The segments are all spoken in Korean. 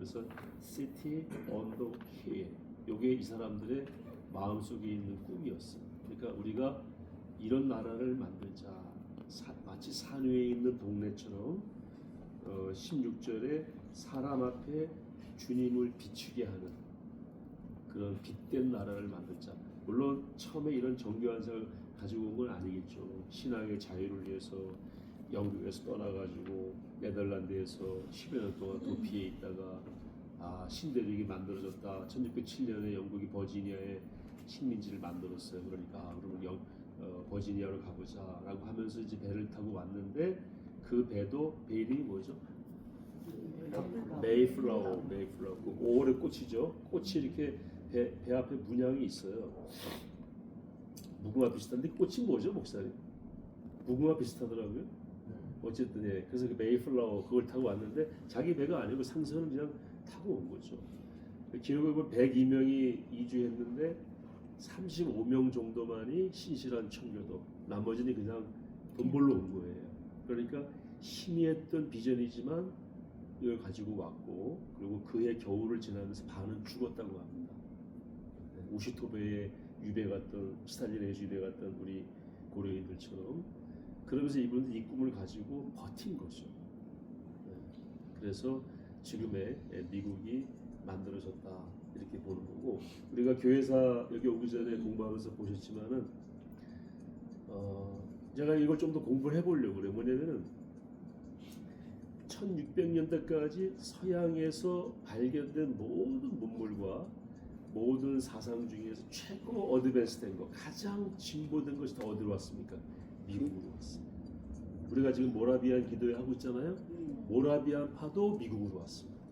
그래서 City on the Hill. 요게 이 사람들의 마음속에 있는 꿈이었어요. 그러니까 우리가 이런 나라를 만들자. 마치 산 위에 있는 동네처럼 16절에 사람 앞에 주님을 비추게 하는 그런 빛된 나라를 만들자. 물론 처음에 이런 정교한 생각을 가지고 온 건 아니겠죠. 신앙의 자유를 위해서 영국에서 떠나가지고 네덜란드에서 10여 년 동안 도피해 있다가 신대륙이 만들어졌다. 1607년에 영국이 버지니아에 식민지를 만들었어요. 그러니까 그러면 버지니아로 가보자라고 하면서 이제 배를 타고 왔는데 그 배도 배 이름이 뭐죠? 메이플라워. 그 5월의 꽃이죠. 꽃이 이렇게 배 앞에 문양이 있어요. 무궁화 비슷한데 꽃이 뭐죠, 목사님? 무궁화 비슷하더라고요. 어쨌든 예. 그래서 그 메이플라워 그걸 타고 왔는데 자기 배가 아니고 상선을 그냥 타고 온 거죠. 기록에 보면 102명이 이주했는데 35명 정도만이 신실한 청교도, 나머지는 그냥 돈 벌러 온 거예요. 그러니까 희미했던 비전이지만 이걸 가지고 왔고, 그리고 그해 겨울을 지나면서 반은 죽었다고 합니다. 우시토베에 유배 갔던, 스탈린에 유배 갔던 우리 고려인들처럼. 그러면서 이분들 이 꿈을 가지고 버틴 거죠. 그래서 지금의 미국이 만들어졌다 이렇게 보는 거고, 우리가 교회사 여기 오기 전에 공부하면서 보셨지만은 제가 이걸 좀 더 공부를 해보려고 그래요. 뭐냐면은 1600년대까지 서양에서 발견된 모든 문물과 모든 사상 중에서 최고 어드밴스된 거, 가장 진보된 것이 다 어디로 왔습니까? 미국으로 왔습니다. 우리가 지금 모라비안 기도회 하고 있잖아요. 모라비안 파도 미국으로 왔습니다.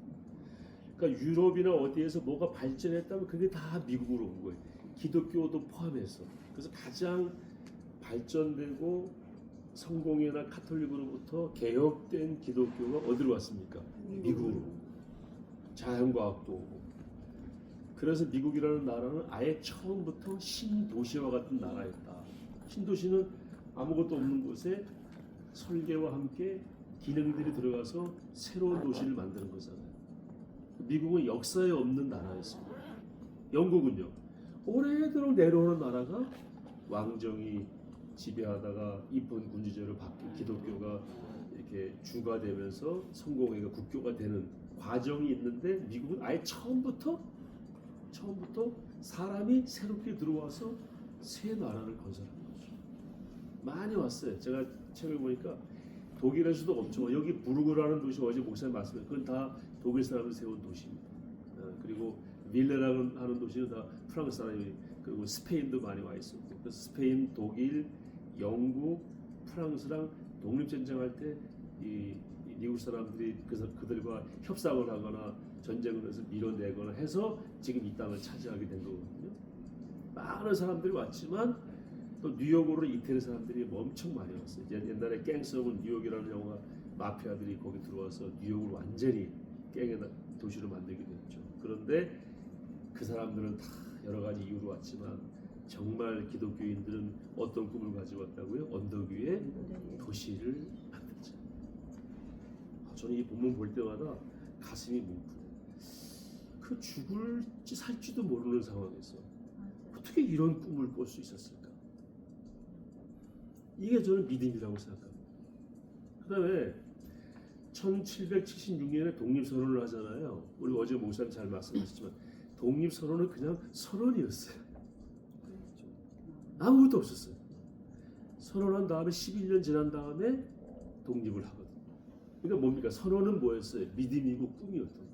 그러니까 유럽이나 어디에서 뭐가 발전했다면 그게 다 미국으로 온 거예요. 기독교도 포함해서. 그래서 가장 발전되고 성공회나 카톨릭으로부터 개혁된 기독교가 어디로 왔습니까? 미국으로. 자연과학도 오고. 그래서 미국이라는 나라는 아예 처음부터 신도시와 같은 나라였다. 신도시는 아무것도 없는 곳에 설계와 함께 기능들이 들어가서 새로운 도시를 만드는 거잖아요. 미국은 역사에 없는 나라였습니다. 영국은요, 오래도록 내려오는 나라가 왕정이 지배하다가 이쁜 군주제로 바뀌고 기독교가 이렇게 주가 되면서 성공회가 국교가 되는 과정이 있는데, 미국은 아예 처음부터 사람이 새롭게 들어와서 새 나라를 건설한 거죠. 많이 왔어요. 제가 책을 보니까 독일에서도 엄청, 여기 부르그라는 도시 어제 목사님 말씀해, 그건 다 독일 사람이 세운 도시입니다. 그리고 밀레라는 하는 도시는 다 프랑스 사람이, 그리고 스페인도 많이 와 있었고, 그래서 스페인, 독일, 영국, 프랑스랑 독립전쟁할 때 이 미국 사람들이 그들과 협상을 하거나 전쟁을 해서 밀어내거나 해서 지금 이 땅을 차지하게 된 거거든요. 많은 사람들이 왔지만 또 뉴욕으로 이태리 사람들이 엄청 많이 왔어요. 옛날에 갱스업은 뉴욕이라는 영화, 마피아들이 거기 들어와서 뉴욕을 완전히 갱의 도시로 만들게 됐죠. 그런데 그 사람들은 다 여러 가지 이유로 왔지만 정말 기독교인들은 어떤 꿈을 가지고 왔다고요? 언덕 위에 도시를 만들자. 저는 이 본문 볼 때마다 가슴이 뭉클해요. 그 죽을지 살지도 모르는 상황에서 어떻게 이런 꿈을 꿀 수 있었을까? 이게 저는 믿음이라고 생각합니다. 그 다음에 1776년에 독립선언을 하잖아요. 우리 어제 목사님 잘 말씀하셨지만 독립선언은 그냥 선언이었어요. 아무것도 없었어요. 선언한 다음에 11년 지난 다음에 독립을 하거든요. 그러니까 뭡니까? 선언은 뭐였어요? 믿음이고 꿈이었던 거예요.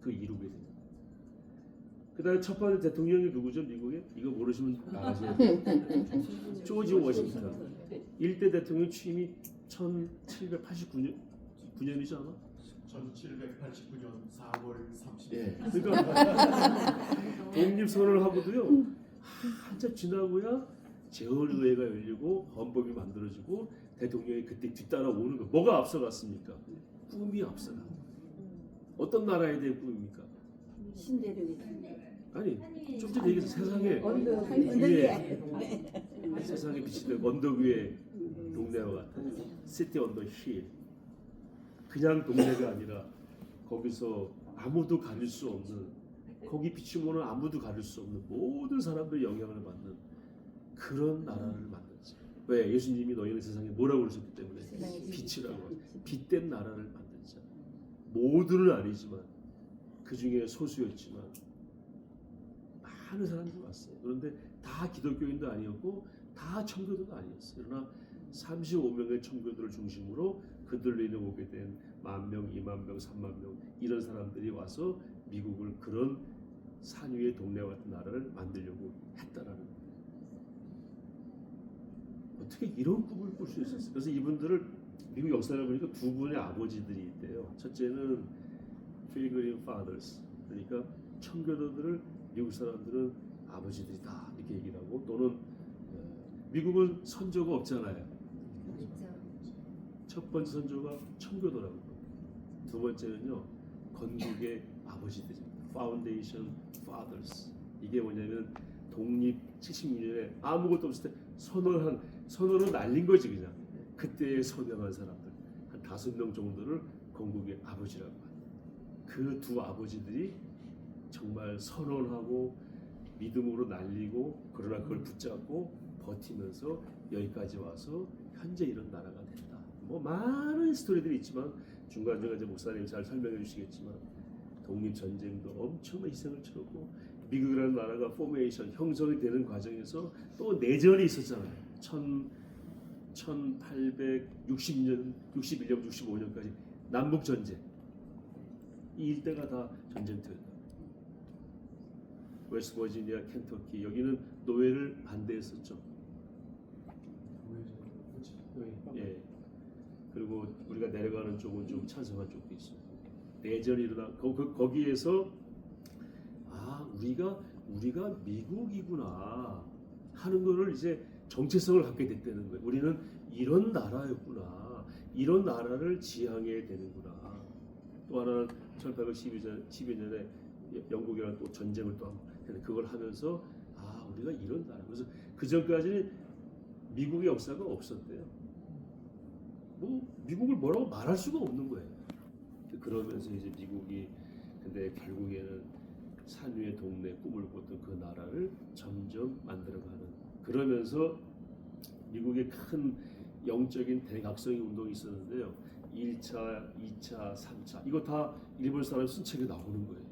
그 이루게 됩니다. 그 다음에 첫 번째 대통령이 누구죠? 미국에? 이거 모르시면 나가셔야 돼요. 조지 워싱턴. 1대 대통령 취임이 1789년이지 않아? 1789년 4월 30일. 예. 그러니까 독립선언을 하고도요, 한참 지나고야 재헌의회가 열리고 헌법이 만들어지고 대통령이 그때 뒤따라오는 거. 뭐가 앞서갔습니까? 꿈이 앞서간 거예요. 어떤 나라에 대한 꿈입니까? 신대륙이 아니, 좀 전에 얘기해서 세상에 언덕 위에, 세상에 비치는 언덕 위에 동네와 같은 시티 언더 힐. 그냥 동네가 아니라 거기서 아무도 가릴 수 없는, 거기 비추면은 아무도 가릴 수 없는 모든 사람들의 영향을 받는 그런 나라를 만들지. 왜? 예수님이 너희는 세상에 뭐라고 그러셨기 때문에 빛이라고, 빛된 나라를 만들자. 모두는 아니지만 그 중에 소수였지만 많은 사람들이 왔어요. 그런데 다 기독교인도 아니었고 다 청교도도 아니었어요. 그러나 35명의 청교도를 중심으로 그들로 오게 된 10,000명, 20,000명, 30,000명 이런 사람들이 와서 미국을 그런 산 위의 동네와 같은 나라를 만들려고 했다라는 거예요. 어떻게 이런 꿈을 꿀 수 있었어요? 그래서 이분들을 미국 역사를 보니까 두 분의 아버지들이 있대요. 첫째는 Pilgrim Fathers, 그러니까 청교도들을 미국 사람들은 아버지들이다 이렇게 얘기를 하고, 또는 미국은 선조가 없잖아요. 첫 번째 선조가 청교도라고. 두 번째는요, 건국의 아버지들입니다. Foundation Fathers. 이게 뭐냐면 독립 76년에 아무것도 없을 때 선언을 날린 거지 그냥. 그때에 선명한 사람들 한 5명 정도를 건국의 아버지라고 합니다. 그 두 아버지들이 정말 선언하고 믿음으로 날리고, 그러나 그걸 붙잡고 버티면서 여기까지 와서 현재 이런 나라가 됐다. 뭐 많은 스토리들이 있지만 중간중간 이제 목사님이 잘 설명해 주시겠지만, 독립전쟁도 엄청난 희생을 치렀고, 미국이라는 나라가 포메이션 형성이 되는 과정에서 또 내전이 있었잖아요. 1860년, 61년, 65년까지 남북전쟁. 이 일대가 다 전쟁터였다. 웨스트버지니아, 켄터키, 여기는 노예를 반대했었죠. 예. 그리고 우리가 내려가는 쪽은 좀 찬성한 쪽도 있어요. 내전이 일어나 거기에서 우리가 미국이구나 하는 거를 이제 정체성을 갖게 됐다는 거예요. 우리는 이런 나라였구나. 이런 나라를 지향해야 되는구나. 또 하나는 1812년에 영국이랑 또 전쟁을 또 그걸 하면서 우리가 이런 나라. 그래서 그 전까지는 미국의 역사가 없었대요. 뭐 미국을 뭐라고 말할 수가 없는 거예요. 그러면서 이제 미국이 근데 결국에는 산 위의 동네 꿈을 꿨던 그 나라를 점점 만들어가는, 그러면서 미국의 큰 영적인 대각성의 운동이 있었는데요. 1차, 2차, 3차 이거 다 일본 사람 쓴 책에 나오는 거예요.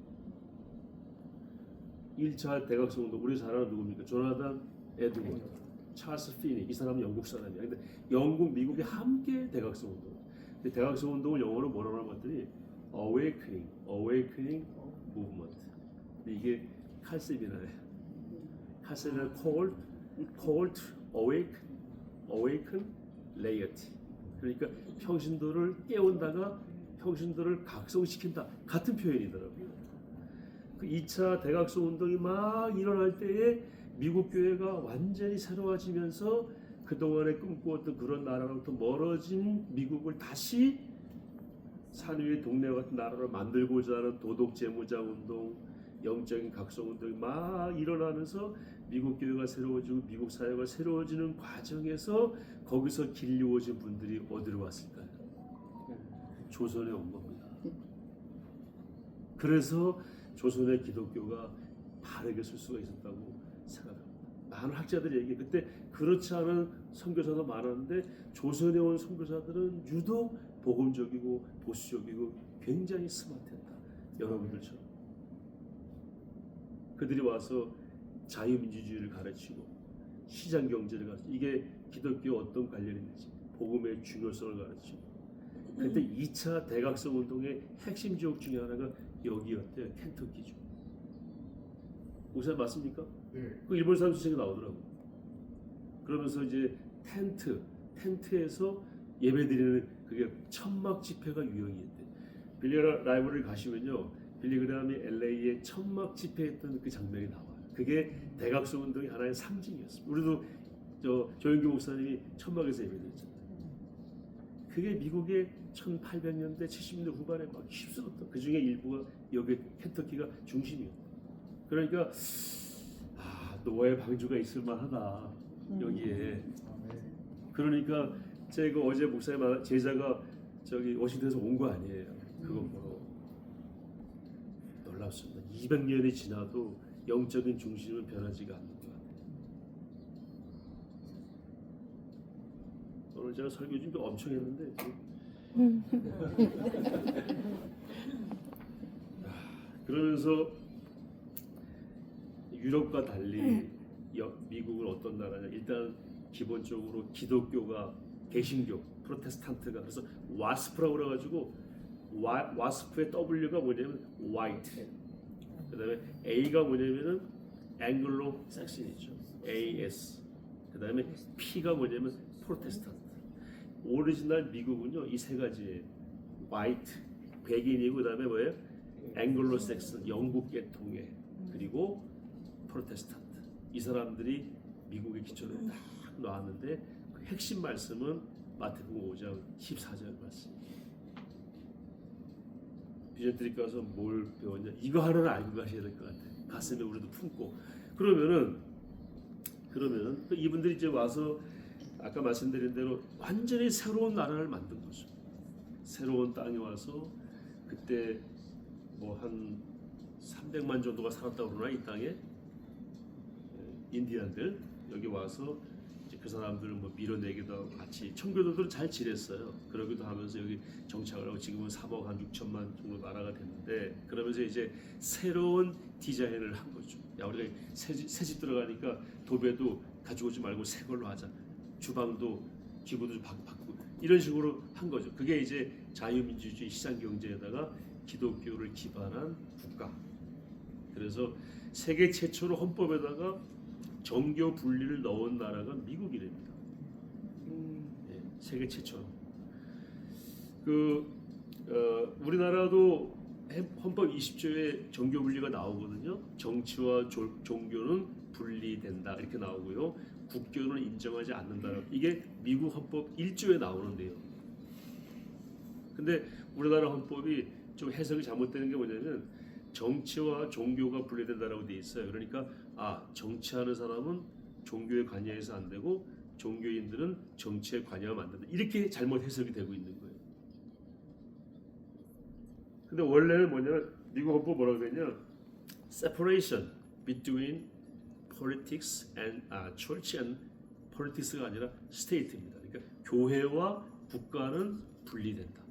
1차 대각성 운동, 우리 잘 아는 누굽니까? 조나단 에드워드, 찰스 피니. 이 사람은 영국 사람이야. 근데 영국, 미국이 함께 대각성 운동. 근데 대각성 운동을 영어로 뭐라고 하는 것들이 awakening movement. 근데 이게 칼세미나예요. 칼세미나 called awaken laity. 그러니까 평신도를 깨운다가 평신도를 각성시킨다. 같은 표현이더라고요. 그 2차 대각성 운동이 막 일어날 때에 미국 교회가 완전히 새로워지면서 그동안에 꿈꾸었던 그런 나라로부터 멀어진 미국을 다시 산 위의 동네와 같은 나라로 만들고자 하는 도덕 재무장 운동, 영적인 각성 운동이 막 일어나면서 미국 교회가 새로워지고 미국 사회가 새로워지는 과정에서 거기서 길리워진 분들이 어디로 왔을까요? 조선에 온 겁니다. 그래서 조선의 기독교가 바르게 설 수가 있었다고 생각합니다. 많은 학자들이 얘기해. 그때 그렇지 않은 선교사도 많았는데 조선에 온 선교사들은 유독 복음적이고 보수적이고 굉장히 스마트했다. 여러분들처럼. 그들이 와서 자유민주주의를 가르치고 시장경제를 가르치고, 이게 기독교 어떤 관련이 있는지 복음의 중요성을 가르치고. 그때 2차 대각성 운동의 핵심 지역 중에 하나가 여기였대요. 켄터키주. 목사님 맞습니까? 네. 그 일본 사람 수책에 나오더라고. 그러면서 이제 텐트에서 예배드리는 그게 천막 집회가 유형이었대. 빌리그람 라이브러리 가시면요, 빌리그람이 LA에 천막 집회했던 그 장면이 나와요. 그게 대각성 운동의 하나의 상징이었습니다. 우리도 조영규 목사님이 천막에서 예배드렸잖아요. 그게 미국의 1800년대 70년대 후반에 막 휩쓸었던, 그 중에 일부가 여기 켄터키가 중심이었다. 그러니까 노예 방주가 있을 만하다 여기에. 그러니까 제가 어제 목사님 제자가 저기 워싱턴에서 온 거 아니에요. 그거 보러. 놀랍습니다. 200년이 지나도 영적인 중심은 변하지가 않는 것 같아요. 오늘 제가 설교 준비 엄청 했는데 그러면서 유럽과 달리 미국은 어떤 나라냐? 일단 기본적으로 기독교가 개신교, 프로테스탄트가 그래서 와스프라고 그래가지고 와스프의 W가 뭐냐면 white, 그다음에 A가 뭐냐면은 앵글로 삭슨이죠. AS. 그다음에 P가 뭐냐면 프로테스탄트. 오리지널 미국은요 이 세 가지예요. white 백인이고 그다음에 뭐예요? 앵글로 삭슨 영국 계통의 그리고 프로테스탄트. 이 사람들이 미국의 기초를 딱 놨는데 그 핵심 말씀은 마태복음 5장 14절 말씀. 비전 트립 가서 뭘 배웠냐? 이거 하나는 알고 가셔야 될 것 같아요. 가슴에 우리도 품고. 그러면은 이분들이 이제 와서 아까 말씀드린 대로 완전히 새로운 나라를 만든 거죠. 새로운 땅에 와서 그때 뭐 한 300만 정도가 살았다고 그러나 이 땅에 인디안들 여기 와서 이제 그 사람들을 뭐 밀어내기도 하고 같이 청교도들은 잘 지냈어요. 그러기도 하면서 여기 정착을 하고 지금은 3억 한 6천만 정도 나라가 됐는데 그러면서 이제 새로운 디자인을 한 거죠. 야 우리가 새 집 들어가니까 도배도 가지고 오지 말고 새 걸로 하자. 주방도 기구도 바꾸고 이런 식으로 한 거죠. 그게 이제 자유민주주의 시장경제에다가 기독교를 기반한 국가. 그래서 세계 최초로 헌법에다가 정교 분리를 넣은 나라가 미국이랍니다. 네, 세계 최초로. 우리나라도 헌법 20조에 정교 분리가 나오거든요. 정치와 종교는 분리된다 이렇게 나오고요. 국교는 인정하지 않는다. 이게 미국 헌법 1조에 나오는데요. 근데 우리나라 헌법이 좀 해석이 잘못되는 게 뭐냐면 정치와 종교가 분리된다라고 돼 있어요. 그러니까 정치하는 사람은 종교에 관여해서 안 되고 종교인들은 정치에 관여하면 안 된다. 이렇게 잘못 해석이 되고 있는 거예요. 근데 원래는 뭐냐면 미국 헌법 뭐라고 되냐? Separation between politics and church and politics가 아니라 state입니다. 그러니까 교회와 국가는 분리된다.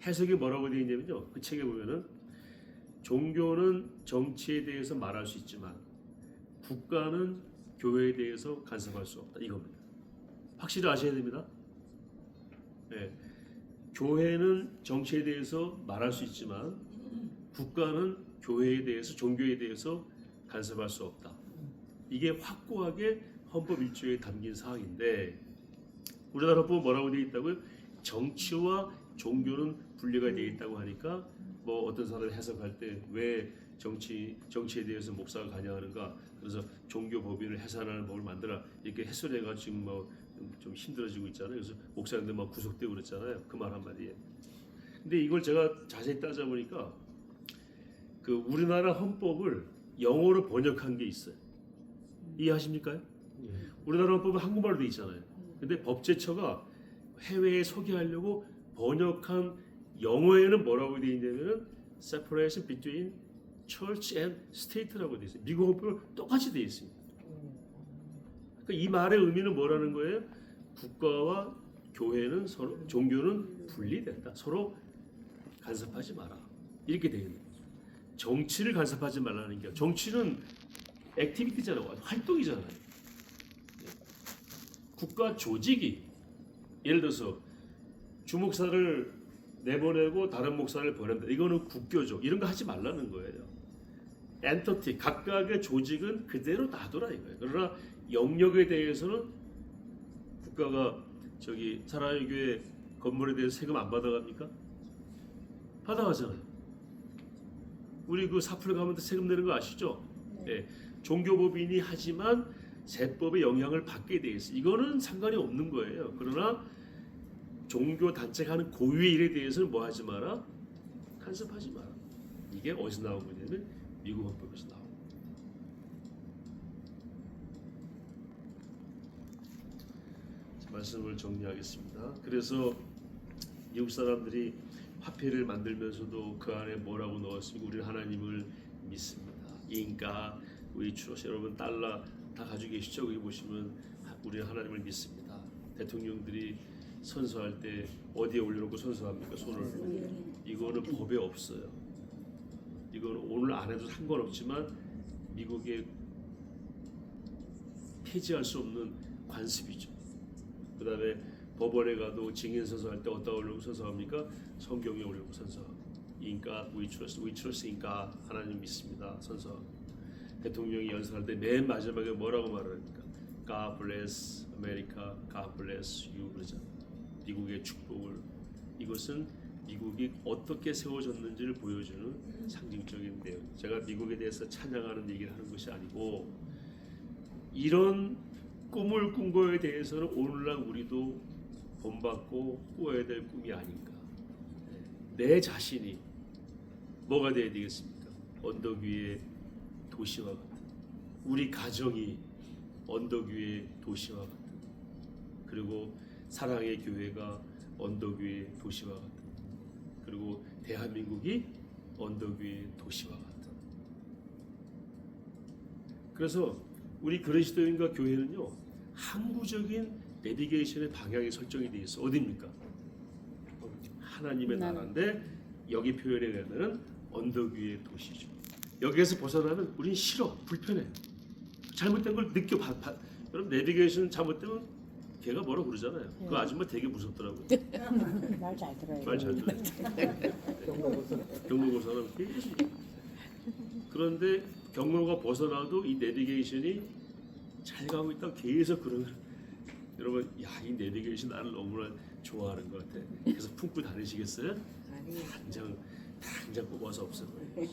해석이 뭐라고 되어 있냐면요. 그 책에 보면은 종교는 정치에 대해서 말할 수 있지만 국가는 교회에 대해서 간섭할 수 없다. 이겁니다. 확실히 아셔야 됩니다. 네. 교회는 정치에 대해서 말할 수 있지만 국가는 교회에 대해서 종교에 대해서 간섭할 수 없다. 이게 확고하게 헌법 1조에 담긴 사항인데 우리나라 헌법은 뭐라고 되어 있다고요? 정치와 종교는 분리가 되어 있다고 하니까 뭐 어떤 사람이 해석할 때 왜 정치에 대해서 목사가 관여하는가? 그래서 종교 법인을 해산하는 법을 만들어 이렇게 해설해가 지금 뭐 좀 힘들어지고 있잖아요. 그래서 목사님들 막 구속되고 그랬잖아요. 그 말 한마디에. 근데 이걸 제가 자세히 따져보니까 그 우리나라 헌법을 영어로 번역한 게 있어요. 이해하십니까? 우리나라 헌법은 한국말로 돼 있잖아요. 근데 법제처가 해외에 소개하려고 번역한 영어에는 뭐라고 돼 있냐면은 separation between church and state라고 돼 있어요. 미국 헌법은 똑같이 돼 있습니다. 그러니까 이 말의 의미는 뭐라는 거예요? 국가와 교회는 서로 종교는 분리된다. 서로 간섭하지 마라. 이렇게 되어 있는 거죠. 정치를 간섭하지 말라는 게 정치는 액티비티잖아요. 활동이잖아요. 국가 조직이 예를 들어서 주목사를 내보내고 다른 목사를 보낸다. 이거는 국교죠. 이런 거 하지 말라는 거예요. 엔터티 각각의 조직은 그대로 놔둬라 이거예요. 그러나 영역에 대해서는 국가가 사랑의 교회 건물에 대해서 세금 안 받아갑니까? 받아가잖아요. 우리 그 사풀 가면 세금 내는 거 아시죠? 네. 종교법인이 하지만 세법의 영향을 받게 돼 있어요. 이거는 상관이 없는 거예요. 그러나 종교 단체가 하는 고유의 일에 대해서는 뭐 하지 마라? 간섭하지 마라. 이게 어디서 나온 거냐면 미국 헌법에서 나온 거예요. 말씀을 정리하겠습니다. 그래서 미국 사람들이 화폐를 만들면서도 그 안에 뭐라고 넣었습니까? 우리는 하나님을 믿습니다. 인가, 위추로스, 여러분 달러 다 가지고 계시죠? 여기 보시면 우리는 하나님을 믿습니다. 대통령들이 선서할 때 어디에 올려놓고 선서합니까? 손을. 이거는 법에 없어요. 이거는 오늘 안 해도 상관없지만 미국의 폐지할 수 없는 관습이죠. 그 다음에 법원에 가도 증인 선서할 때 어디다 올려놓고 선서합니까? 성경에 올려놓고 선서하고. 인가, 위추로스 인가, 하나님 믿습니다. 선서하고. 대통령이 연설할 때 맨 마지막에 뭐라고 말합니까? God bless America, God bless you 그러잖아요. 미국의 축복을. 이것은 미국이 어떻게 세워졌는지를 보여주는 상징적인 내용. 제가 미국에 대해서 찬양하는 얘기를 하는 것이 아니고 이런 꿈을 꾼 거에 대해서는 오늘날 우리도 본받고 꾸어야 될 꿈이 아닌가. 내 자신이 뭐가 돼야 되겠습니까? 언덕 위의 도시와 같은, 우리 가정이 언덕 위의 도시와 같은, 그리고 사랑의 교회가 언덕 위의 도시와 같은, 그리고 대한민국이 언덕 위의 도시와 같은. 그래서 우리 그리스도인과 교회는요, 항구적인 내비게이션의 방향이 설정이 되어 있어. 어디입니까? 하나님의 나라인데 여기 표현에 의하면 언덕 위의 도시죠. 여기에서 벗어나면 우린 싫어, 불편해. 잘못된 걸 여러분 내비게이션 잘못되면 걔가 뭐라 그러잖아요. 그 아줌마 되게 무섭더라고요. 말 잘 들어요. 말 잘 들어요. 경로가 벗어나면 계속. 그런데 경로가 벗어나도 이 내비게이션이 잘 가고 있다 계속 그러면 여러분, 야, 이 내비게이션 나를 너무나 좋아하는 것 같아. 그래서 품고 다니시겠어요? 당장 뽑아서 없애버려요.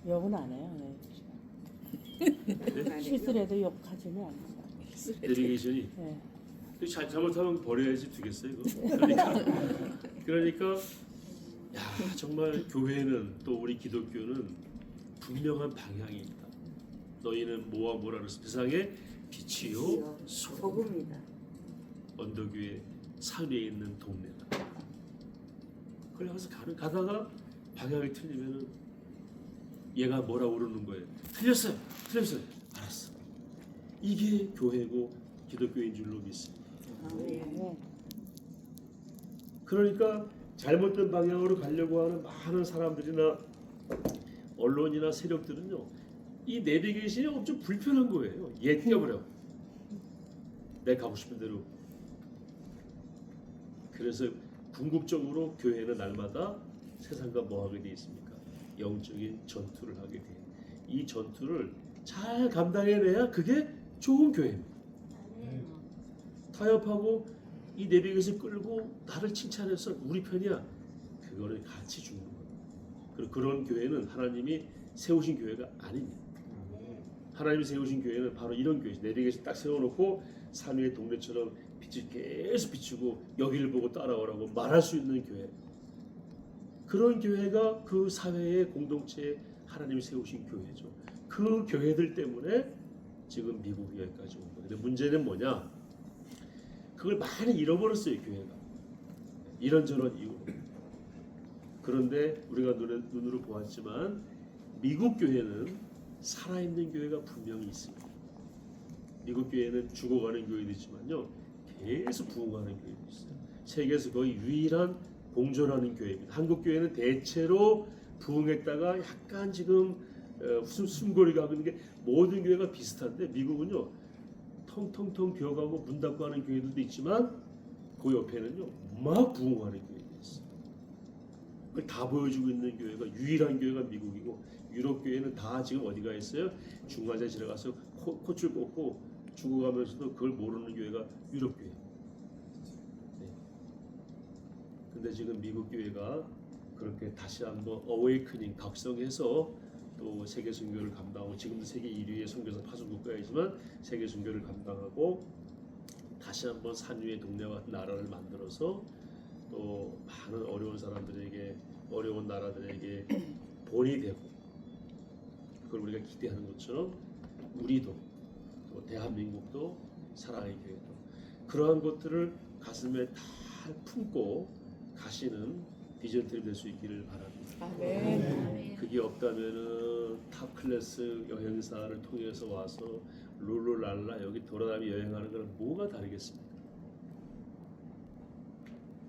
욕은 안 해요. 네? 실수라도 욕하지는 않아요. 내비게이션이 네. 잘못하면 버려야지 되겠어요 이거. 그러니까 야, 정말 교회는 또 우리 기독교는 분명한 방향이 있다. 너희는 뭐와 뭐라 그랬어? 세상에 빛이요 소금이다. 언덕 위에 산 위에 있는 동네다. 그래서 가다가 방향이 틀리면은 얘가 뭐라 그러는 거예요? 틀렸어요. 알았어. 이게 교회고 기독교인 줄로 믿습니다. 네. 그러니까 잘못된 방향으로 가려고 하는 많은 사람들이나 언론이나 세력들은요, 이 내비게이션이 엄청 불편한 거예요. 얘 띄워버려. 내가 가고 싶은 대로. 그래서 궁극적으로 교회는 날마다 세상과 뭐 하게 돼 있습니까? 영적인 전투를 하게 돼. 이 전투를 잘 감당해내야 그게 좋은 교회입니다. 타협하고 이 내비게이션 끌고 나를 칭찬해서 우리 편이야. 그거는 같이 죽는 거예요. 그리고 그런 교회는 하나님이 세우신 교회가 아닙니다. 하나님이 세우신 교회는 바로 이런 교회죠. 내비게이션 딱 세워놓고 산 위의 동네처럼 빛을 계속 비추고 여기를 보고 따라오라고 말할 수 있는 교회. 그런 교회가 그 사회의 공동체에 하나님이 세우신 교회죠. 그 교회들 때문에 지금 미국이 여기까지 온 거예요. 근데 문제는 뭐냐? 그걸 많이 잃어버렸어요, 교회가. 이런저런 이유로. 그런데 우리가 눈으로 보았지만 미국 교회는 살아있는 교회가 분명히 있습니다. 미국 교회는 죽어가는 교회도 있지만요, 계속 부흥하는 교회도 있어요. 세계에서 거의 유일한 공존하는 교회입니다. 한국 교회는 대체로 부흥했다가 약간 지금 숨고리가 하고 있는 게 모든 교회가 비슷한데 미국은요, 텅텅텅 비어가고 문 닫고 하는 교회들도 있지만 그 옆에는요, 막 부흥하는 교회도 있어요. 그걸 다 보여주고 있는 교회가 유일한 교회가 미국이고, 유럽 교회는 다 지금 어디가 있어요? 중간에 지나가서 코줄 꽂고 죽어가면서도 그걸 모르는 교회가 유럽 교회. 네. 근데 지금 미국 교회가 그렇게 다시 한번 어웨이크닝 각성해서 또 세계 선교를 감당하고, 지금도 세계 1위의 선교사 파송 국가이지만 세계 선교를 감당하고 다시 한번 산 위의 동네와 같은 나라를 만들어서 또 많은 어려운 사람들에게, 어려운 나라들에게 본이 되고, 그걸 우리가 기대하는 것처럼 우리도 또 대한민국도 사랑의 교회도 그러한 것들을 가슴에 다 품고 가시는 비전 트립 될 수 있기를 바랍니다. 아멘. 그게 없다면은 탑 클래스 여행사를 통해서 와서 룰루랄라 여기 돌아다니며 여행하는 거랑 뭐가 다르겠습니까?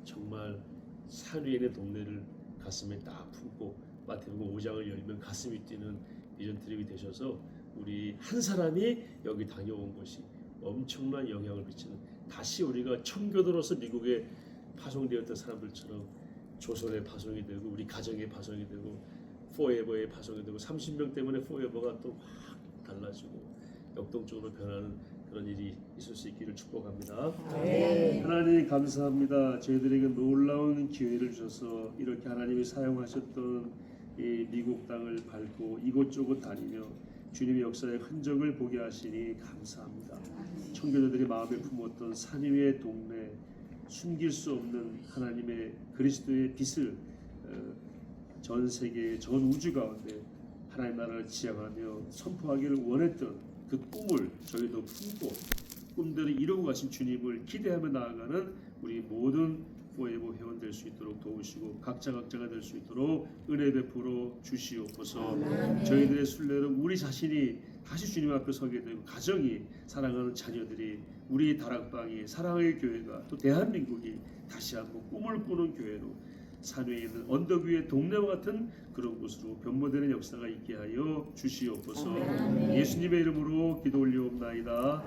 정말 산 위에 있는 동네를 가슴에 딱 품고 마태복음 5장을 열면 가슴이 뛰는 비전 트립이 되셔서 우리 한 사람이 여기 다녀온 것이 엄청난 영향을 미치는, 다시 우리가 청교도로서 미국에 파송되었던 사람들처럼 조선에 파송이 되고 우리 가정에 파송이 되고 포에버에 파송이 되고 30명 때문에 포에버가 또 확 달라지고 역동적으로 변하는 그런 일이 있을 수 있기를 축복합니다. 네. 하나님 감사합니다. 저희들에게 놀라운 기회를 주셔서 이렇게 하나님이 사용하셨던 이 미국 땅을 밟고 이곳저곳 다니며 주님의 역사의 흔적을 보게 하시니 감사합니다. 청교도들이 마음에 품었던 산 위의 동네, 숨길 수 없는 하나님의 그리스도의 빛을 전 세계, 전 우주 가운데 하나님 나라를 지향하며 선포하기를 원했던 그 꿈을 저희도 품고 꿈들을 이루고 가신 주님을 기대하며 나아가는 우리 모든 포에버 회원 될 수 있도록 도우시고 각자가 될 수 있도록 은혜 베풀어 주시옵소서. 저희들의 순례로 우리 자신이 다시 주님 앞에 서게 되고 가정이, 사랑하는 자녀들이, 우리 다락방이, 사랑의 교회가, 또 대한민국이 다시 한번 꿈을 꾸는 교회로 산 위에 있는 언덕 위의 동네와 같은 그런 곳으로 변모되는 역사가 있게 하여 주시옵소서. 예수님의 이름으로 기도 올리옵나이다.